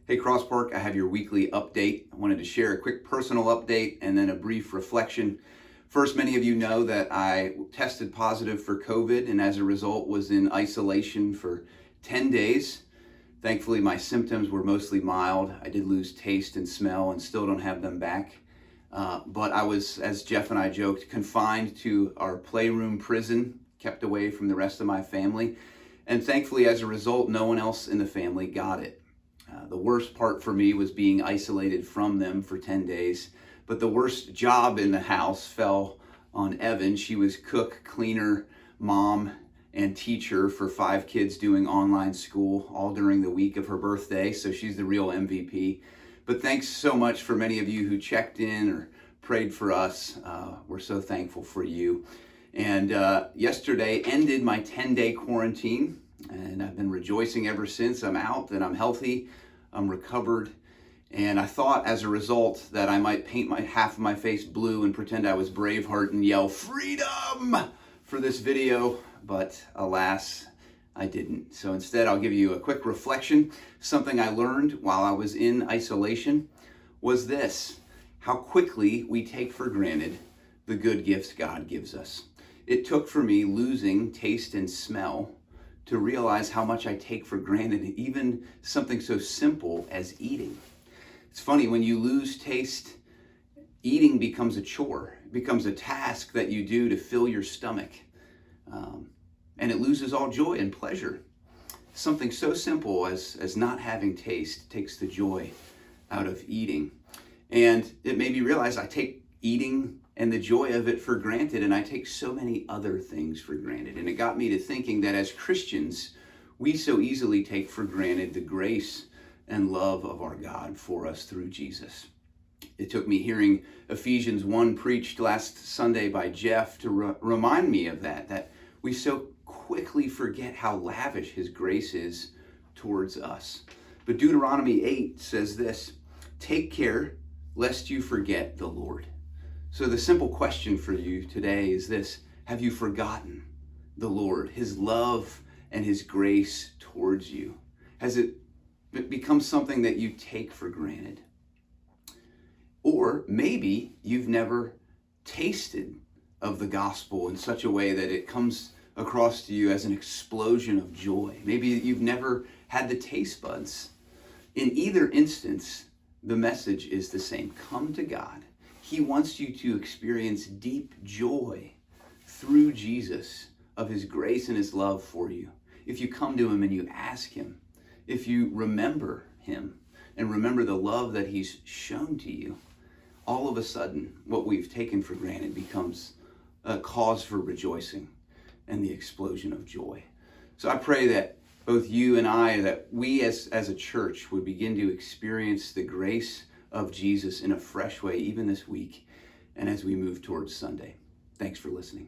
Hey Crosspark, I have your weekly update. I wanted to share a quick personal update and then a brief reflection. First, many of you know that I tested positive for COVID and as a result was in isolation for 10 days. Thankfully, my symptoms were mostly mild. I did lose taste and smell and still don't have them back. But I was, as Jeff and I joked, confined to our playroom prison, kept away from the rest of my family. And thankfully, as a result, no one else in the family got it. The worst part for me was being isolated from them for 10 days. But the worst job in the house fell on Evan. She was cook, cleaner, mom, and teacher for 5 kids doing online school, all during the week of her birthday. So she's the real MVP. But thanks so much for many of you who checked in or prayed for us. We're so thankful for you. And yesterday ended my 10-day quarantine. And I've been rejoicing ever since. I'm out and I'm healthy. I'm recovered. And I thought as a result that I might paint half of my face blue and pretend I was Braveheart and yell freedom for this video. But alas, I didn't. So instead, I'll give you a quick reflection. Something I learned while I was in isolation was this: how quickly we take for granted the good gifts God gives us. It took for me losing taste and smell to realize how much I take for granted even something so simple as eating. It's funny, when you lose taste, eating becomes a chore. It becomes a task that you do to fill your stomach. And it loses all joy and pleasure. Something so simple as not having taste takes the joy out of eating. And it made me realize I take eating and the joy of it for granted, and I take so many other things for granted. And it got me to thinking that as Christians, we so easily take for granted the grace and love of our God for us through Jesus. It took me hearing Ephesians 1 preached last Sunday by Jeff to remind me of that we so quickly forget how lavish his grace is towards us. But Deuteronomy 8 says this: take care lest you forget the Lord. So the simple question for you today is this: have you forgotten the Lord, his love and his grace towards you? Has it become something that you take for granted? Or maybe you've never tasted of the gospel in such a way that it comes across to you as an explosion of joy. Maybe you've never had the taste buds. In either instance, the message is the same. Come to God. He wants you to experience deep joy through Jesus of his grace and his love for you. If you come to him and you ask him, if you remember him and remember the love that he's shown to you, all of a sudden what we've taken for granted becomes a cause for rejoicing and the explosion of joy. So I pray that both you and I, that we as a church would begin to experience the grace of Jesus in a fresh way, even this week, and as we move towards Sunday. Thanks for listening.